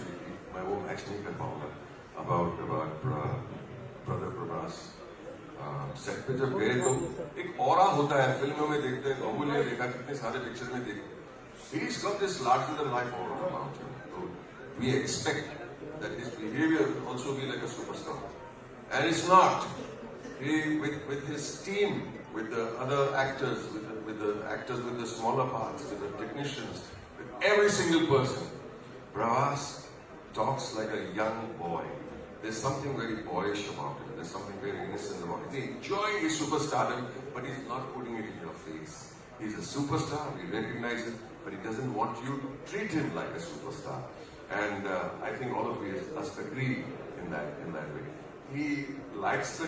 हुई थी, मैं वो मैच नहीं कर पाऊंगा, about brother Prabhas. सेट पे जब गए तो एक ऑरा होता है, फिल्मों में देखते हैं, बाहुबली ने देखा, कितने सारे पिक्चर में देखते हैं. He's got this larger than life aura about him. So we expect that his behavior will also be like a superstar. And it's not. He, with his team, with the other actors, with the actors with the smaller parts, with the technicians, with every single person, Prabhas talks like a young boy. There's something very boyish about him. There's something very innocent about him. He's enjoying his superstardom, but he's not putting it in your face. He's a superstar, we recognize it, but he doesn't want you to treat him like a superstar. And I think all of us agree in that way. He likes to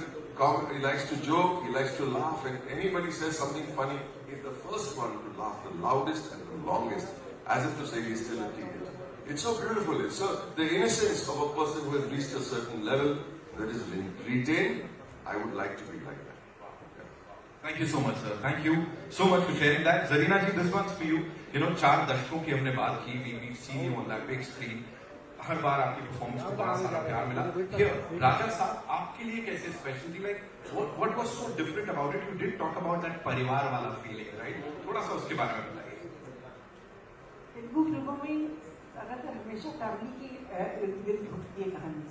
joke, he likes to laugh, and anybody says something funny, he's the first one to laugh the loudest and the longest, as if to say he's still a teenager. It's so beautiful. It's the innocence of a person who has reached a certain level that is retained. I would like to be like that. Thank you so much, sir. Thank you so much for sharing that. Zarina ji, this one's for you. You know, 4 दशकों की हमने बात की. We've seen you on that big screen. हर बार आपकी performance को बड़ा सारा प्यार मिला. Here, राजा साहब, आपके लिए कैसे स्पेशल थी? Like, what was so different about it? You did talk about that परिवार वाला feeling, right? थोड़ा सा उसके बारे में बताइए. तेलुगु फिल्मों में ज्यादातर हमेशा फैमिली की इर्द गिर्द होती है कहानी,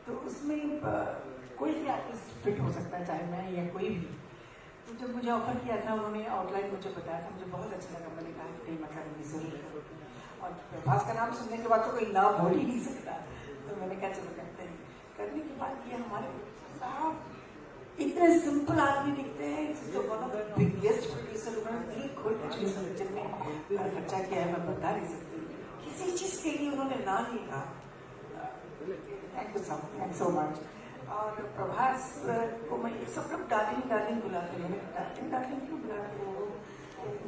तो उसमें कोई भी आर्टिस्ट फिट हो सकता है, चाहे मैं या कोई भी. तो जब मुझे ऑफर किया था, उन्होंने आउटलाइन मुझे बताया था, मुझे बहुत अच्छा लगा. मैंने कहा कि नहीं, मैं करूँगी जरूर. और प्रभास का नाम सुनने के बाद तो कोई नाम बोल ही नहीं सकता, तो मैंने कहा चलो करते हैं. करने के बाद ये हमारे साहब इतने सिंपल आदमी दिखते हैं, जो one of the biggest producer, उन्होंने दिल खोल के जिस पिक्चर में खर्चा किया है मैं बता नहीं सकती. किसी चीज के लिए उन्होंने ना नहीं कहा. Thank you so much. और प्रभास को मैं सब लोग डार्लिंग बुलाते हैं. डार्लिंग क्यों बुलाते हो?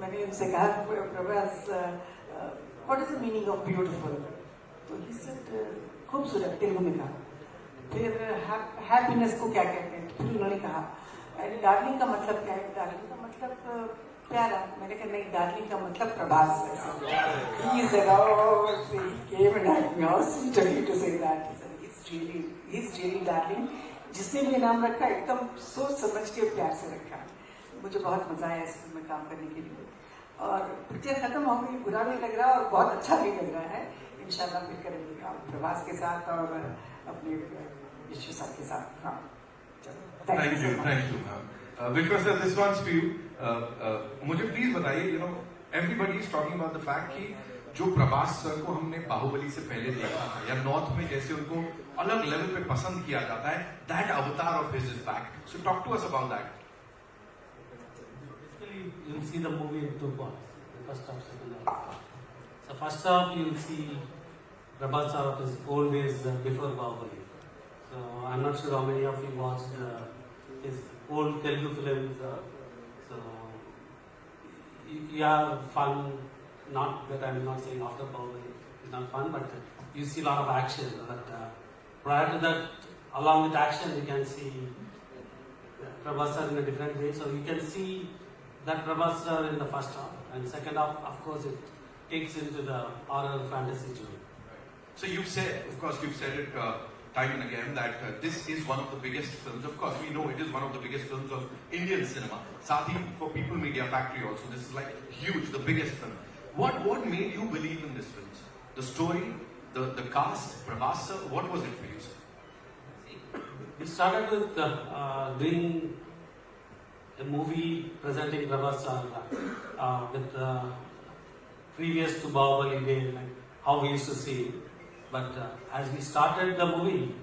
मैंने उनसे कहा Prabhas what is the meaning of beautiful? तो ही सेड खूबसूरत, तेलुगु में कहा. फिर हैप्पीनेस को क्या कहते हैं? फिर उन्होंने कहा डार्लिंग का मतलब क्या है? डार्लिंग का मतलब प्यारा. मैंने कहा नहीं, डार्लिंग का मतलब प्रभास है. He said, oh, he came and hugged me. How sweet of you to say that. He said, he's really darling. जिसने भी नाम रखा एकदम सोच समझ के प्यार से रखा. मुझे बहुत मजा आया इस फिल्म में काम करने के लिए. और पिक्चर खत्म हो गई, बुरा नहीं लग रहा और बहुत अच्छा भी लग रहा है. इंशाल्लाह फिर करेंगे काम प्रभास के साथ और अपने विश्व सर के साथ. हाँ, चलो. Thank you. Vishwa sir, this one's for you. मुझे प्लीज बताइए, you know, everybody is talking about the fact कि जो प्रभास सर को हमने बाहुबली से पहले देखा था, या नॉर्थ में जैसे उनको अलग लेवल पे पसंद किया जाता है, that avatar of his is back. So talk to us about that. Basically, you'll see the movie in 2 parts, the first half, second half. So first half you'll see Prabhas sir of his old days before Bahubali. So I'm not sure how many of you watched his old Telugu films. So you have fun. Not that I'm not saying after Bahubali is not fun, but you see a lot of action. But prior to that, along with action, you can see Prabhas sir in a different way. So you can see that Prabhas sir in the first half, and second half, of course, it takes into the horror fantasy genre. So you've said it time and again that this is one of the biggest films. Of course, we know it is one of the biggest films of Indian cinema. Sathi for People Media Factory also. This is like huge, the biggest film. What made you believe in this film? The story, the cast, Prabhas sir. What was it for you, sir? We started with doing a movie presenting Prabhas sir with previous to Bahubali day, like how we used to see it. But as we started the movie,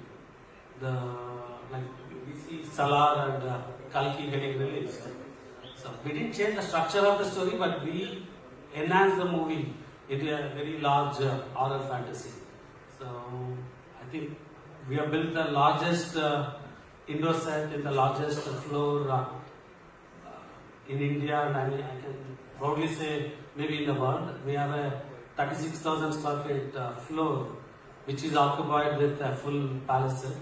we see Salar and Kalki getting released. So we didn't change the structure of the story, but we enhanced the movie into a very large horror fantasy. So I think we have built the largest indoor set in the largest floor in India, and I mean I can proudly say maybe in the world. We have a 36,000 square feet floor, which is occupied with a full palace set.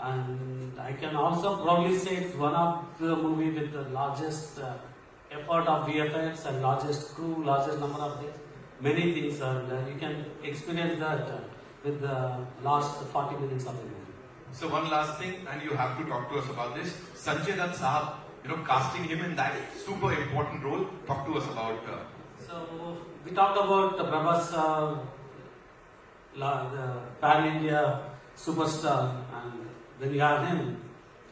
And I can also proudly say it's one of the movie with the largest effort of VFX and largest crew, largest number of things. Many things, and you can experience that with the last 40 minutes of the movie. So one last thing, and you have to talk to us about this. Sanjay Dutt Sahab, casting him in that super important role. Talk to us about. So we talked about Prabhas, the pan-India superstar, and then you have him.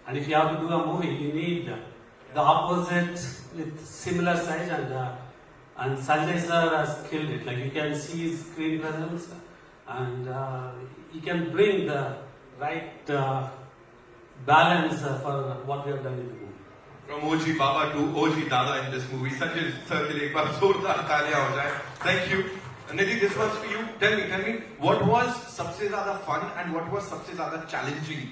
And if you have to do a movie, you need the opposite with similar size, and Sanjay sir has killed it. Like, you can see his screen presence, and he can bring the right balance for what we have done in the movie. From OG Baba to OG Dada in this movie. Sanjay sir ke liye ek baar जोरदार तालियां हो जाए. Thank you. Nidhi, this one's for you. Tell me, what was सबसे ज़्यादा fun and what was सबसे ज़्यादा challenging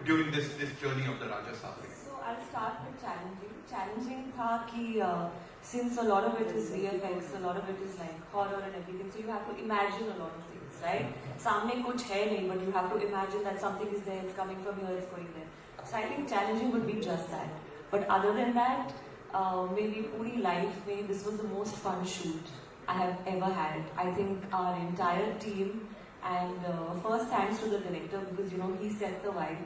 during this journey of the Raja Saab? So I'll start with challenging. Challenging था कि since a lot of it is VFX, a lot of it is like horror and everything, so you have to imagine a lot of things, right? सामने कुछ है नहीं, but you have to imagine that something is there, it's coming from here, it's going there. So I think challenging would be just that. But other than that, maybe पूरी life में this was the most fun shoot I have ever had. I think our entire team, and first thanks to the director, because he set the vibe,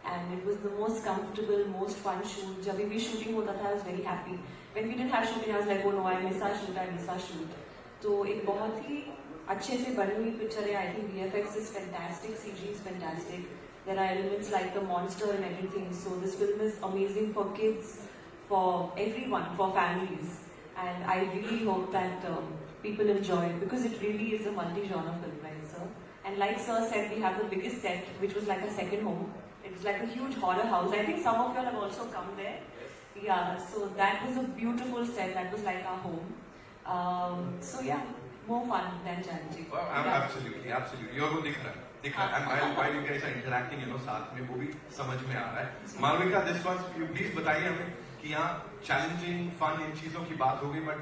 and it was the most comfortable, most fun shoot. जब भी shooting होता था, I was very happy. When we didn't have shooting, I was like, oh no, I miss our shoot. तो एक बहुत ही अच्छे से बनी हुई पिक्चर है. I think VFX is fantastic, CG is fantastic. There are elements like the monster and everything. So this film is amazing for kids, for everyone, for families. And I really hope that people enjoy it, because it really is a multi-genre film, right, sir? And like sir said, we have the biggest set, which was like a second home. It was like a huge horror house. I think some of y'all have also come there. Yeah, so that was a beautiful set. That was like our home. So yeah, more fun than challenging. Well, absolutely. You're going to दिख रहा है. And while you guys are interacting, साथ में वो भी समझ में आ रहा है. Malvika, this one, you please बताइए हमें कि यहाँ challenging, fun इन चीजों की बात हो गई, but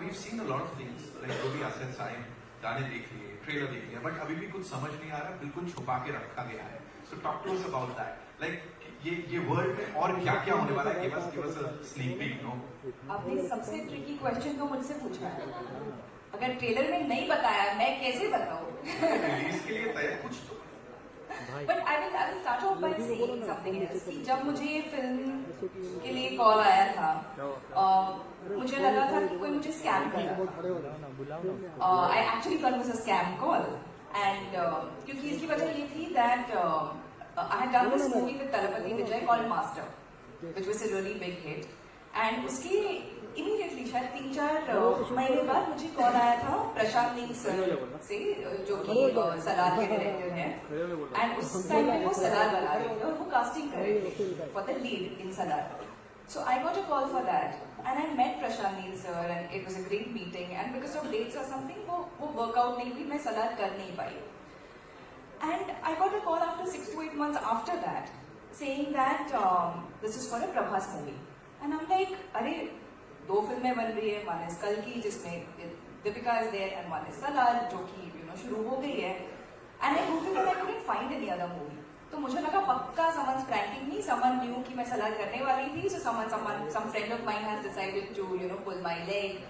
we've seen a lot of things, like जो भी assets आए, गाने देख लिए, ट्रेलर देख लिया, but अभी भी कुछ समझ नहीं आ रहा, बिल्कुल छुपा के रखा गया है. So talk to us about that. Like ये वर्ल्ड में और क्या क्या होने वाला है? Give us a sneak peek, no? आपने सबसे ट्रिकी क्वेश्चन तो मुझसे पूछा है. अगर ट्रेलर में नहीं बताया, मैं कैसे बताऊं? रिलीज के लिए तैयार कुछ तो. But I will start off by saying something else. कि जब मुझे ये फिल्म के लिए कॉल आया था, मुझे लगा था कि कोई मुझे स्कैम कर रहा था. I actually thought it was a scam call, and क्योंकि इसकी वजह ये थी that I had done this movie with Talapati Vijay called Master, which was a really big hit, and उसके immediately शायद 3-4 महीने बाद मुझे कॉल आया था प्रशांत नील सर से, जो कि सलार के डायरेक्टर हैं, एंड उस टाइम में वो सलार बना रहे थे और वो कास्टिंग कर रहे थे for the lead in Salaar. So I got a call for that, and I met Prashant Neel sir, and it was a great meeting. And because of dates or something, वो workout नहीं हुई, मैं सलार कर नहीं पाई. And I got a call after 6 to 8 months after that, saying that this is for a Prabhas movie. And I'm like, अरे 2 फिल्में बन रही है, one is Kalki जिसमें Deepika is there, and one is Salar जो कि शुरू हो गई है. And I googled and I couldn't find any other movie. तो मुझे लगा पक्का someone's pranking me, someone knew कि मैं सलार करने वाली थी, so some friend of mine has decided to pull my leg.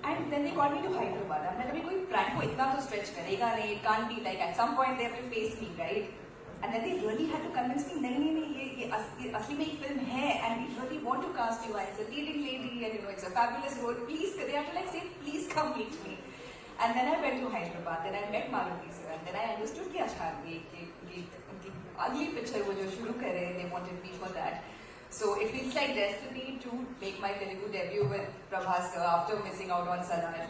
And then they called me to Hyderabad. I'm like, अभी कोई prank को इतना तो stretch करेगा नहीं, it can't be like at some point they will face me, right? And then they really had to convince me, नहीं ये असली में एक film है, and we really want to cast you as a leading lady, and it's a fabulous role. Please, they had to like say, please come meet me. And then I went to Hyderabad, then I met Maruti sir, and then I understood कि अच्छा ये अगली picture वो जो शुरू कर रहे हैं, they wanted me for that. So it feels like destiny to make my Telugu debut with Prabhas sir after missing out on Salar.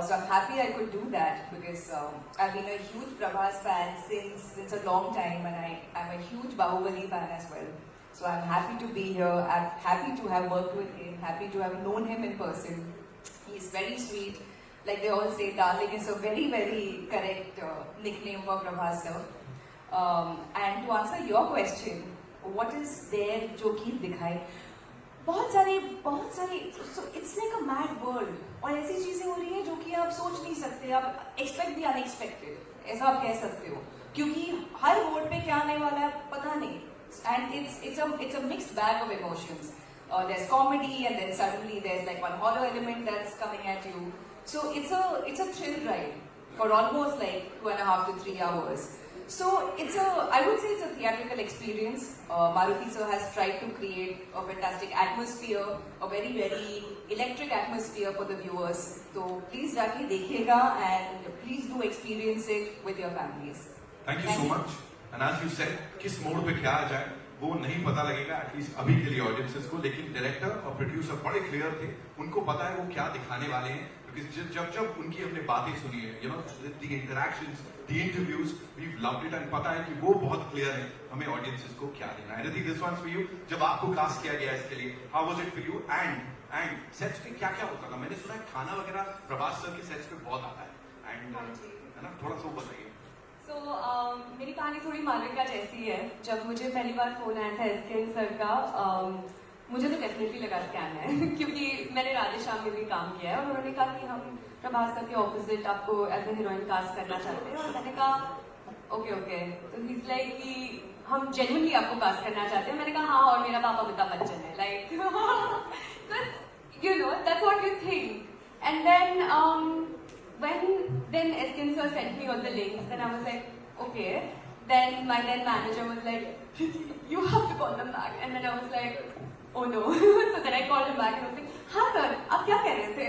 So I'm happy I could do that, because I've been a huge Prabhas fan since a long time, and I'm a huge Bahubali fan as well. So I'm happy to be here. I'm happy to have worked with him, happy to have known him in person. He's very sweet. Like they all say, darling is a very, very correct nickname for Prabhas sir. And to answer your question, what is there जो कि दिखाए? बहुत सारे so it's like a mad world, और ऐसी चीजें हो रही हैं जो कि आप सोच नहीं सकते, आप expect the unexpected, ऐसा आप कह सकते हो, क्योंकि हर मोड पे क्या आने वाला है पता नहीं, and it's a mixed bag of emotions. There's comedy, and then suddenly there's like one horror element that's coming at you. So it's a thrill ride, for almost like 2.5 to 3 hours. So I would say it's a theatrical experience. Maruti sir has tried to create a fantastic atmosphere, a very, very electric atmosphere for the viewers. So please जाके देखिएगा and please do experience it with your families. Thank you so much. And as you said, किस mode पे क्या आ जाए वो नहीं पता लगेगा एटलीस्ट अभी के लिए ऑडियंसेस को, लेकिन डायरेक्टर और प्रोड्यूसर बड़े क्लियर थे, उनको पता है वो क्या दिखाने वाले हैं, क्योंकि जब उनकी हमने बातें सुनी है, you know, the interactions, the interviews, we loved it, and पता है कि वो बहुत क्लियर है हमें ऑडियंसेस को क्या देना है। दिस वंस फॉर यू, जब आपको कास्ट किया गया इसके लिए, how was it for you, and sets पे क्या क्या होता था? मैंने सुना है खाना वगैरह प्रभास सर के सेट्स पे बहुत आता है, एंड है ना, थोड़ा सा वो बताइए। So, मेरी कहानी थोड़ी मालविका जैसी है। जब मुझे पहली बार फोन आया था एसकेएन सर का, मुझे तो डेफिनेटली लगा स्कैम है क्योंकि मैंने राधेश्याम में भी काम किया है और उन्होंने कहा कि हम प्रभास सर के ऑपोजिट आपको एज ए हीरोइन कास्ट करना चाहते हैं, और मैंने कहा ओके। तो ही इज लाइक कि हम जेन्युइनली आपको कास्ट करना चाहते हैं। मैंने कहा हाँ, और मेरा पापा अमिताभ बच्चन है, like you know that's what you think. And then when SKN sir sent me all the links, then I was like, okay. Then my then manager was like, you have to call them back. And then I was like, oh no. So then I called him back and I was like, हाँ sir, आप क्या कह रहे थे?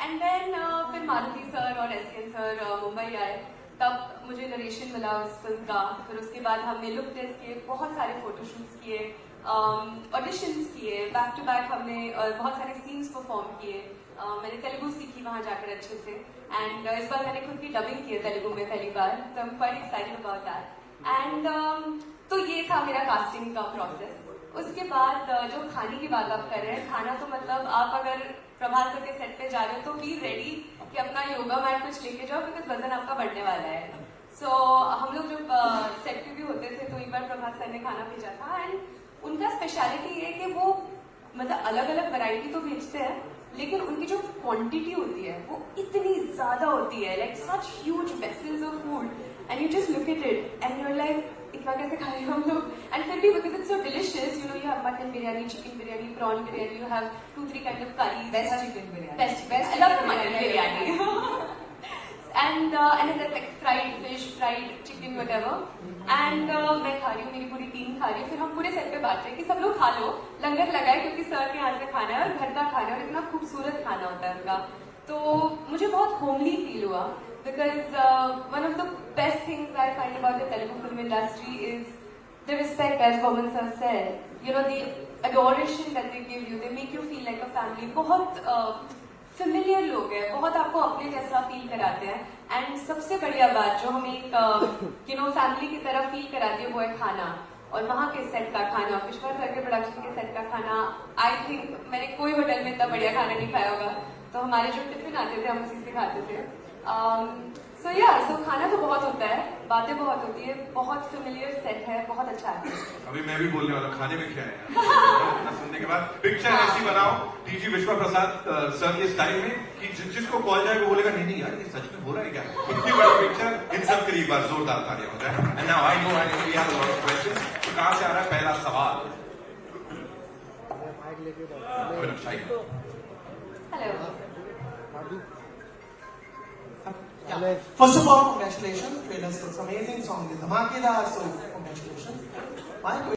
And then फिर Maruti sir और SKN sir Mumbai आए, तब मुझे नरेशन मिला उस फिल्म का। फिर उसके बाद हमने लुक टेस्ट किए, बहुत सारे फोटोशूट्स किए, ऑडिशंस किए, बैक टू बैक हमने बहुत सारे सीन्स परफॉर्म किए। मैंने तेलुगु सीखी वहाँ जाकर अच्छे से, एंड इस बार मैंने खुद की डबिंग की है तेलुगु में पहली बार, तो I am quite excited about that. And तो ये था मेरा कास्टिंग का प्रोसेस। उसके बाद जो खाने की बात आप कर रहे हैं, खाना तो मतलब आप अगर प्रभास सर के सेट पे जा रहे हो तो बी रेडी कि अपना योगा मैट कुछ लेके जाओ, बिकॉज वजन आपका बढ़ने वाला है। सो हम लोग जब सेट पे भी होते थे तो एक बार प्रभास सर ने खाना भेजा था, एंड उनका स्पेशलिटी है कि वो मतलब अलग अलग वैरायटी तो भेजते हैं, लेकिन उनकी जो क्वांटिटी होती है वो इतनी ज्यादा होती है, like such huge vessels of food, and you just look at it and you are like इतना कैसे खाए हम लोग। एंड फिर भी because it's so delicious, you know, you have mutton biryani, chicken biryani, prawn biryani, you have 2-3 kind of curry, best chicken biryani, best I love mutton biryani and there's like fried fish, fried chicken, whatever. And मैं खा रही हूँ, मेरी पूरी team खा रही है, फिर हम पूरे सेट पे बात रहे कि सब लोग खा लो, लंगर लगाए क्योंकि सर के हाथ से खाना है और घर का खाना है और इतना खूबसूरत खाना होता है उनका। तो मुझे बहुत होमली फील हुआ, because one of the best things I find about the Telugu film industry is the respect, as Pawan sir said, you know, the adoration that they give you, they make you feel like a family। बहुत familiar लोग हैं, बहुत आपको अपने जैसा feel कराते हैं, and सबसे बढ़िया बात जो हमें एक यू नो फैमिली की तरह फील कराती है वो है खाना। और वहाँ के सेट का खाना, पुष्पा सर के प्रोडक्शन के सेट का खाना, आई थिंक मैंने कोई होटल में इतना बढ़िया खाना नहीं खाया होगा। तो हमारे जो टिफिन आते थे हम उसी से खाते थे। सो खाना तो बहुत होता है, बातें बहुत होती है, बहुत फेमिलियर सेट है, बहुत अच्छा है। अभी मैं भी बोलने वाला, खाने में क्या है सुनने के बाद। पिक्चर ऐसी बनाओ डीजी विश्वा प्रसाद सर के स्टाइल में कि जिसको कॉल जाए वो बोलेगा नहीं नहीं यार ये सच में हो रहा है क्या, इतनी बड़ी पिक्चर, इन सब के लिए एक बार जोरदार तालियां हो जाए। And now I know we have a lot of questions. तो कहां से आ रहा है पहला सवाल? Hello. First of all, congratulations. Trailers looks amazing. Song is धमाकेदार. So congratulations. My